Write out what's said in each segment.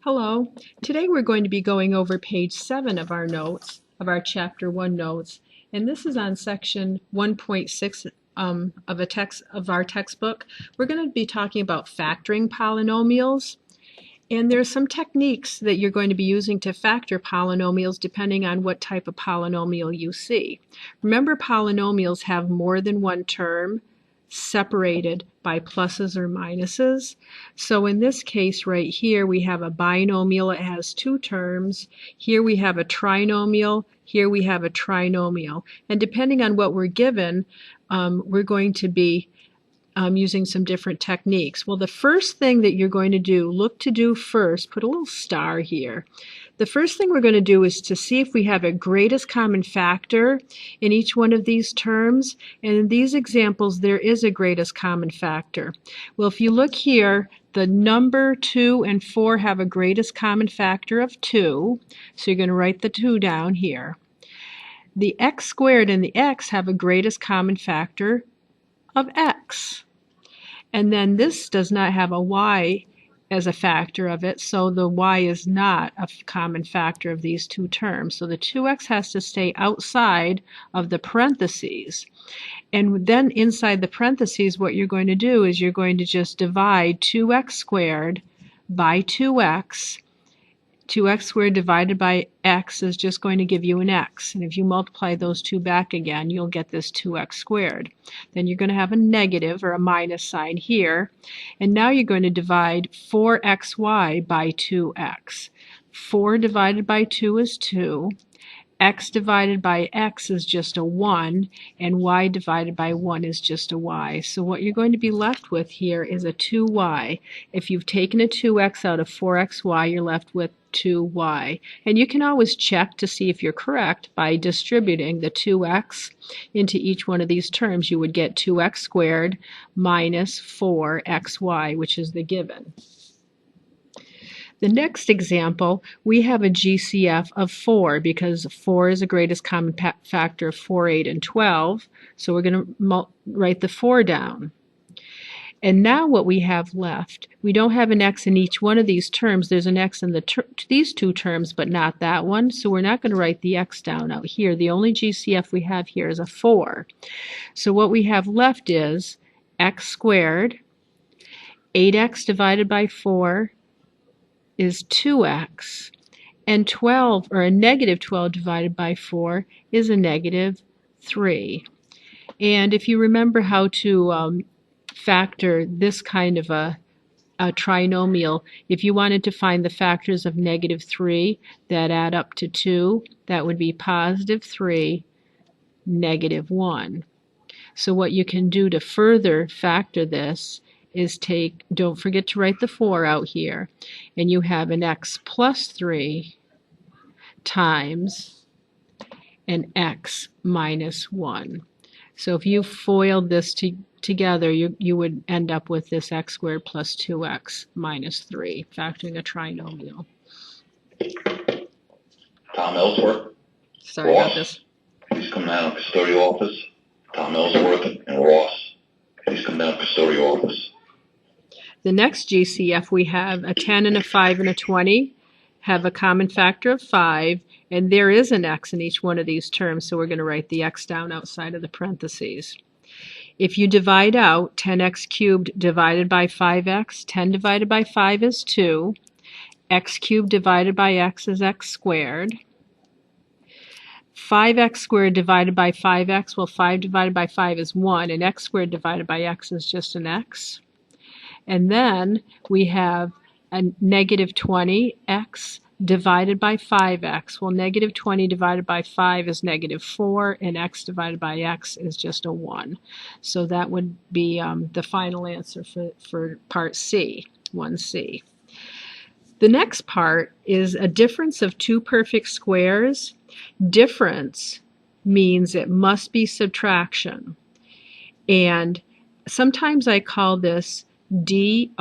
Hello. Today we're going to be going over page 7 of our notes, of our Chapter 1 notes, and this is on section 1.6 of our textbook. We're going to be talking about factoring polynomials, and there are some techniques that you're going to be using to factor polynomials depending on what type of polynomial you see. Remember, polynomials have more than one term separated by pluses or minuses. So in this case right here we have a binomial. It has two terms. Here we have a trinomial. Here we have a trinomial. And depending on what we're given, we're going to be using some different techniques. Well, the first thing that you're going to do, look to do first, put a little star here. The first thing we're going to do is to see if we have a greatest common factor in each one of these terms. And in these examples, there is a greatest common factor. Well, if you look here, the number 2 and 4 have a greatest common factor of 2. So you're going to write the 2 down here. The x squared and the x have a greatest common factor of x. And then this does not have a y as a factor of it, so the y is not a common factor of these two terms. So the 2x has to stay outside of the parentheses. And then inside the parentheses, what you're going to do is you're going to just divide 2x squared by 2x. 2x squared divided by x is just going to give you an x. And if you multiply those two back again, you'll get this 2x squared. Then you're going to have a negative or a minus sign here. And now you're going to divide 4xy by 2x. 4 divided by 2 is 2. X divided by x is just a 1, and y divided by 1 is just a y. So what you're going to be left with here is a 2y. If you've taken a 2x out of 4xy, you're left with 2y. And you can always check to see if you're correct by distributing the 2x into each one of these terms. You would get 2x squared minus 4xy, which is the given. The next example, we have a GCF of 4 because 4 is the greatest common factor of 4, 8, and 12. So we're going to write the 4 down. And now what we have left, we don't have an x in each one of these terms. There's an x in these two terms, but not that one. So we're not going to write the x down out here. The only GCF we have here is a 4. So what we have left is x squared, 8x divided by 4, is 2x, and 12, or a negative 12 divided by 4 is a negative 3. And if you remember how to factor this kind of a trinomial, if you wanted to find the factors of negative 3 that add up to 2, that would be positive 3, negative 1. So what you can do to further factor this is don't forget to write the 4 out here, and you have an x plus 3 times an x minus 1. So if you foiled this together, you would end up with this x squared plus 2x minus 3, factoring a trinomial. Tom Ellsworth. Sorry Ross, about this. please come down to custodial office. Tom Ellsworth and Ross, please come down to custodial office. The next GCF, we have a 10 and a 5 and a 20 have a common factor of 5, and there is an x in each one of these terms, so we're going to write the x down outside of the parentheses. If you divide out 10x cubed divided by 5x, 10 divided by 5 is 2. X cubed divided by x is x squared. 5x squared divided by 5x, well, 5 divided by 5 is 1, and x squared divided by x is just an x. And then we have a negative 20x divided by 5x. Well, negative 20 divided by 5 is negative 4, and x divided by x is just a 1. So that would be the final answer for part C, 1C. The next part is a difference of two perfect squares. Difference means it must be subtraction. And sometimes I call this DOTPS,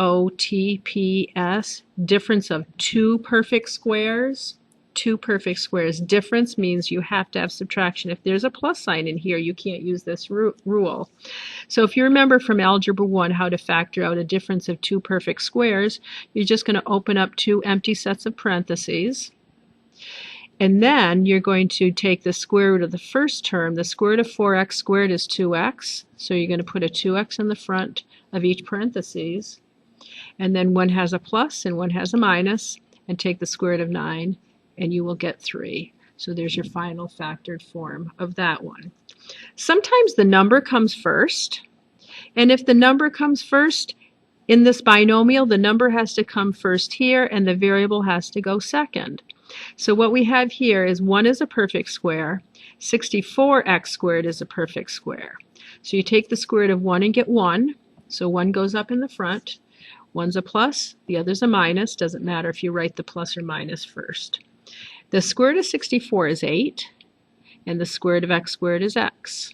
difference of two perfect squares. two perfect squares. Difference means you have to have subtraction. If there's a plus sign in here, you can't use this rule. So if you remember from Algebra 1 how to factor out a difference of two perfect squares, you're just going to open up two empty sets of parentheses. And then you're going to take the square root of the first term. The square root of 4x squared is 2x. So you're going to put a 2x in the front of each parentheses. And then one has a plus and one has a minus. And take the square root of 9 and you will get 3. So there's your final factored form of that one. Sometimes the number comes first. And if the number comes first in this binomial, the number has to come first here and the variable has to go second. So what we have here is 1 is a perfect square, 64x squared is a perfect square. So you take the square root of 1 and get 1, so 1 goes up in the front. One's a plus, the other's a minus, doesn't matter if you write the plus or minus first. The square root of 64 is 8, and the square root of x squared is x.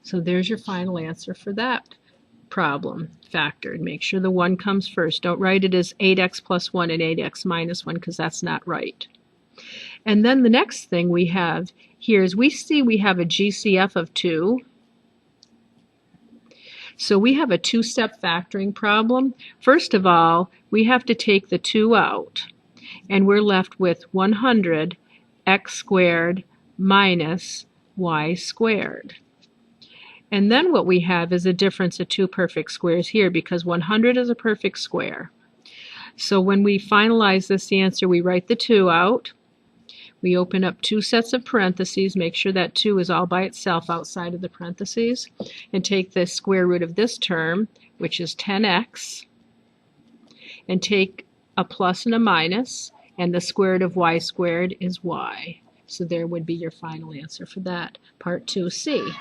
So there's your final answer for that problem factored. Make sure the 1 comes first. Don't write it as 8x plus 1 and 8x minus 1 because that's not right. And then the next thing we have here is we have a GCF of 2. So we have a two-step factoring problem. First of all, we have to take the 2 out, and we're left with 100 x squared minus y squared. And then what we have is a difference of two perfect squares here because 100 is a perfect square. So when we finalize this answer, we write the 2 out. We open up two sets of parentheses, make sure that 2 is all by itself outside of the parentheses, and take the square root of this term, which is 10x, and take a plus and a minus, and the square root of y squared is y. So there would be your final answer for that, part 2C.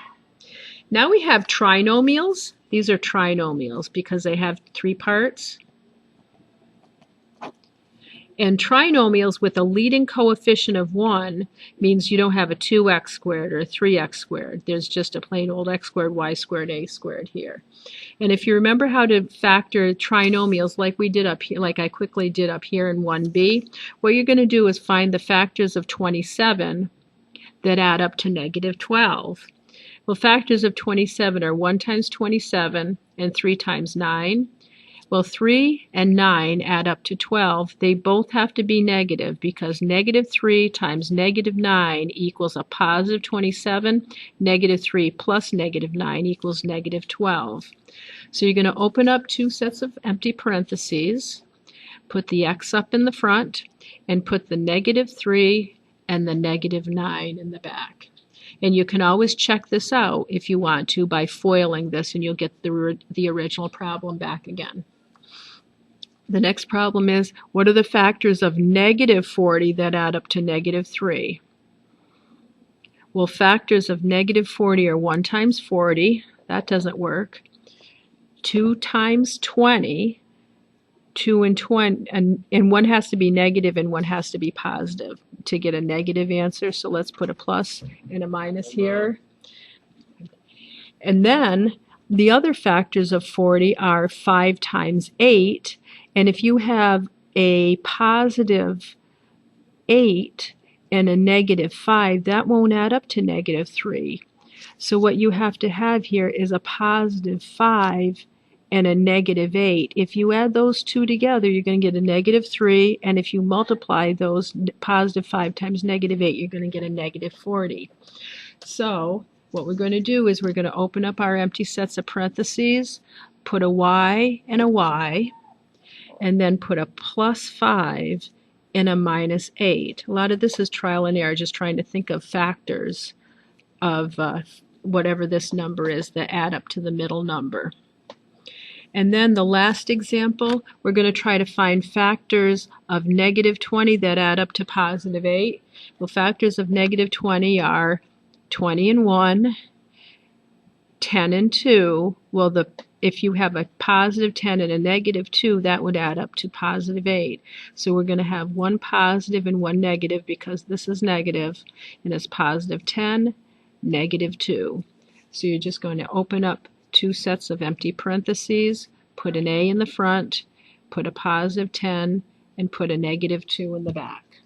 Now we have trinomials. These are trinomials because they have 3 parts. And trinomials with a leading coefficient of 1 means you don't have a 2x squared or a 3x squared. There's just a plain old x squared, y squared, a squared here. And if you remember how to factor trinomials like we did up here, like I quickly did up here in 1b, what you're going to do is find the factors of 27 that add up to negative 12. Well, factors of 27 are 1 times 27 and 3 times 9. Well, 3 and 9 add up to 12. They both have to be negative because negative 3 times negative 9 equals a positive 27. Negative 3 plus negative 9 equals negative 12. So you're going to open up two sets of empty parentheses, put the x up in the front, and put the negative 3 and the negative 9 in the back. And you can always check this out if you want to by foiling this, and you'll get the original problem back again. The next problem is, what are the factors of negative 40 that add up to negative 3? Well, factors of negative 40 are 1 times 40. That doesn't work. 2 times 20. 2 and 20, and one has to be negative and one has to be positive to get a negative answer. So let's put a plus and a minus here. And then the other factors of 40 are 5 times 8. And if you have a positive 8 and a negative 5, that won't add up to negative 3. So what you have to have here is a positive 5 and a negative 8. If you add those two together, you're going to get a negative 3, and if you multiply those, positive 5 times negative 8, you're going to get a negative 40. So what we're going to do is we're going to open up our empty sets of parentheses, put a y and a y, and then put a plus 5 and a minus 8. A lot of this is trial and error, just trying to think of factors of whatever this number is that add up to the middle number. And then the last example, we're going to try to find factors of negative 20 that add up to positive 8. Well, factors of negative 20 are 20 and 1, 10 and 2. Well, if you have a positive 10 and a negative 2, that would add up to positive 8. So we're going to have one positive and one negative because this is negative, and it's positive 10, negative 2. So you're just going to open up two sets of empty parentheses, put an a in the front, put a positive 10, and put a negative 2 in the back.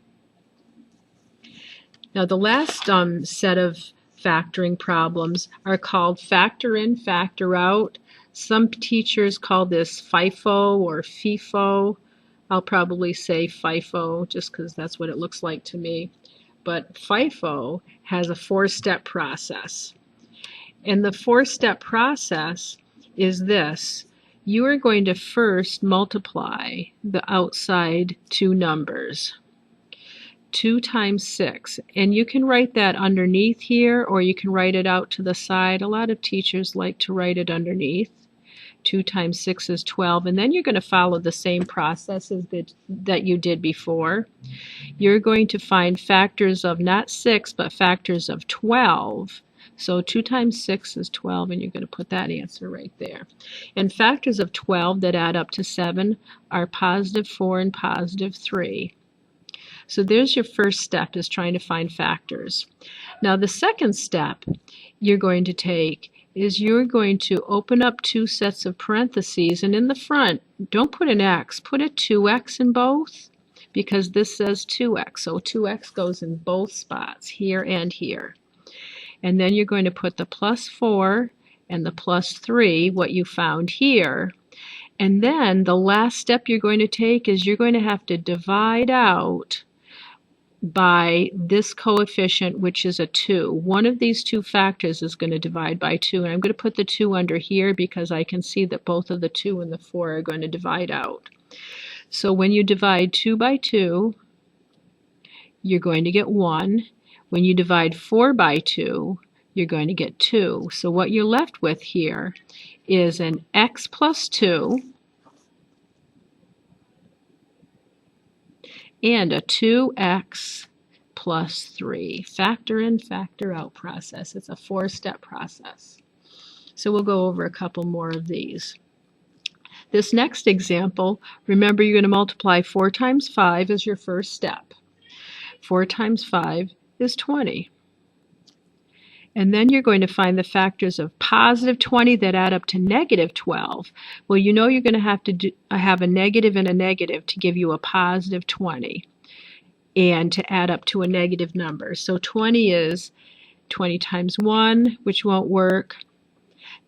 Now the last set of factoring problems are called factor in, factor out. Some teachers call this FIFO or FIFO. I'll probably say FIFO just because that's what it looks like to me. But FIFO has a four-step process. And the four-step process is this. You are going to first multiply the outside two numbers. 2 times 6. And you can write that underneath here, or you can write it out to the side. A lot of teachers like to write it underneath. 2 times 6 is 12. And then you're going to follow the same processes that you did before. You're going to find factors of not 6, but factors of 12. So 2 times 6 is 12, and you're going to put that answer right there. And factors of 12 that add up to 7 are positive 4 and positive 3. So there's your first step, is trying to find factors. Now the second step you're going to take is you're going to open up two sets of parentheses, and in the front, don't put an x, put a 2x in both, because this says 2x, so 2x goes in both spots, here and here. And then you're going to put the plus 4 and the plus 3, what you found here. And then the last step you're going to take is you're going to have to divide out by this coefficient, which is a 2. One of these two factors is going to divide by 2, and I'm going to put the 2 under here because I can see that both of the 2 and the 4 are going to divide out. So when you divide 2 by 2, you're going to get 1. When you divide 4 by 2, you're going to get 2. So what you're left with here is an x plus 2 and a 2x plus 3. Factor in, factor out process. It's a four-step process. So we'll go over a couple more of these. This next example, remember you're going to multiply 4 times 5 as your first step. 4 times 5 is 20. And then you're going to find the factors of positive 20 that add up to negative 12. Well, you know you're going to have to have a negative and a negative to give you a positive 20 and to add up to a negative number. So 20 is 20 times 1, which won't work,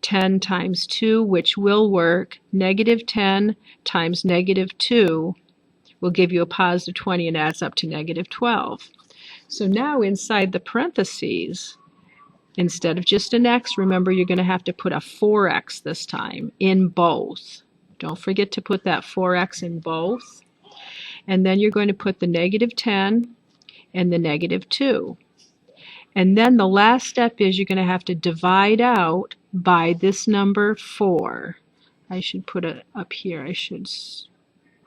10 times 2, which will work, negative 10 times negative 2 will give you a positive 20 and adds up to negative 12. So now inside the parentheses, instead of just an x, remember you're going to have to put a 4x this time in both. Don't forget to put that 4x in both. And then you're going to put the negative 10 and the negative 2. And then the last step is you're going to have to divide out by this number 4. I should put it up here. I should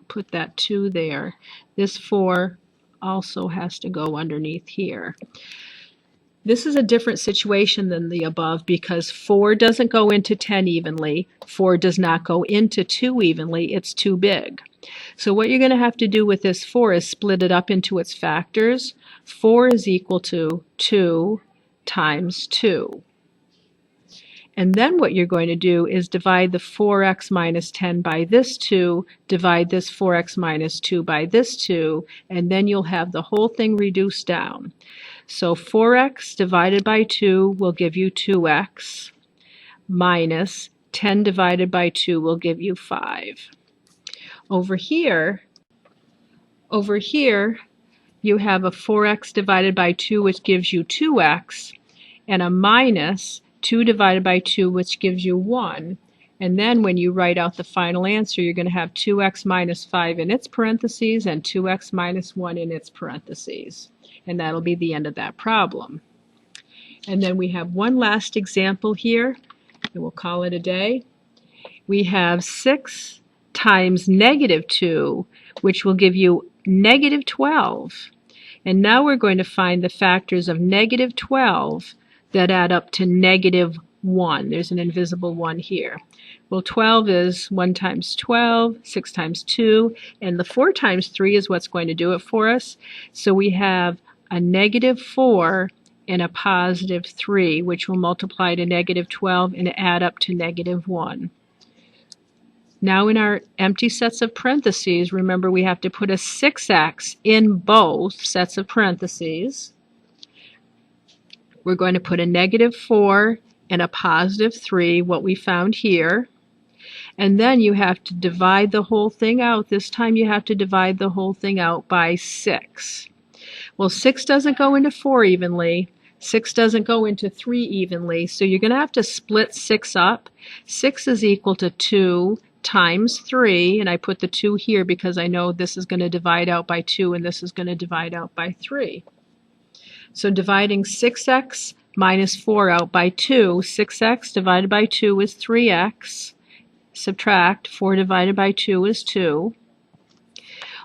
put that 2 there. This 4 also has to go underneath here. This is a different situation than the above because 4 doesn't go into 10 evenly. 4 does not go into 2 evenly. It's too big. So what you're going to have to do with this 4 is split it up into its factors. 4 is equal to 2 times 2. And then what you're going to do is divide the 4x minus 10 by this 2, divide this 4x minus 2 by this 2, and then you'll have the whole thing reduced down. So 4x divided by 2 will give you 2x, minus 10 divided by 2 will give you 5. Over here, you have a 4x divided by 2, which gives you 2x, and a minus 2 divided by 2, which gives you 1. And then when you write out the final answer, you're going to have 2x minus 5 in its parentheses and 2x minus 1 in its parentheses. And that'll be the end of that problem. And then we have one last example here, and we'll call it a day. We have 6 times negative 2, which will give you negative 12. And now we're going to find the factors of negative 12 that add up to negative 1. There's an invisible 1 here. Well, 12 is 1 times 12, 6 times 2, and the 4 times 3 is what's going to do it for us. So we have a negative 4 and a positive 3, which will multiply to negative 12 and add up to negative 1. Now in our empty sets of parentheses, remember we have to put a 6x in both sets of parentheses. we're going to put a -4 and a +3, what we found here. And then you have to divide the whole thing out. This time you have to divide the whole thing out by 6. Well, 6 doesn't go into 4 evenly. 6 doesn't go into 3 evenly. So you're going to have to split 6 up. 6 is equal to 2 times 3. And I put the 2 here because I know this is going to divide out by 2 and this is going to divide out by 3. So dividing 6x minus 4 out by 2, 6x divided by 2 is 3x. Subtract 4 divided by 2 is 2.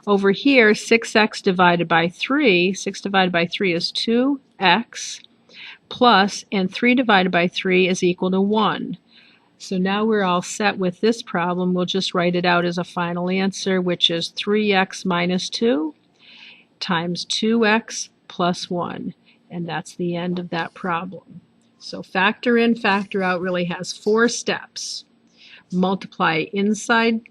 Over here, 6x divided by 3, 6 divided by 3 is 2x, plus, and 3 divided by 3 is equal to 1. So now we're all set with this problem. We'll just write it out as a final answer, which is 3x minus 2 times 2x plus 1. And that's the end of that problem. So factor in, factor out really has 4 steps. Multiply inside,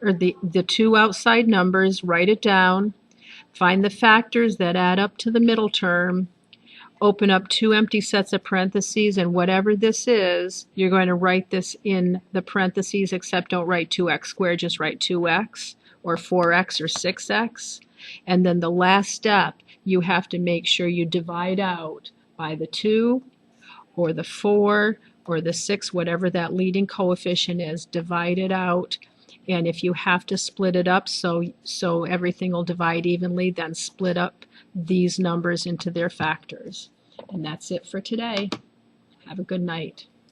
or the two outside numbers, write it down, find the factors that add up to the middle term, open up 2 empty sets of parentheses, and whatever this is, you're going to write this in the parentheses, except don't write 2x squared, just write 2x, or 4x, or 6x. And then the last step, you have to make sure you divide out by the 2, or the 4, or the 6, whatever that leading coefficient is, divide it out. And if you have to split it up so everything will divide evenly, then split up these numbers into their factors. And that's it for today. Have a good night.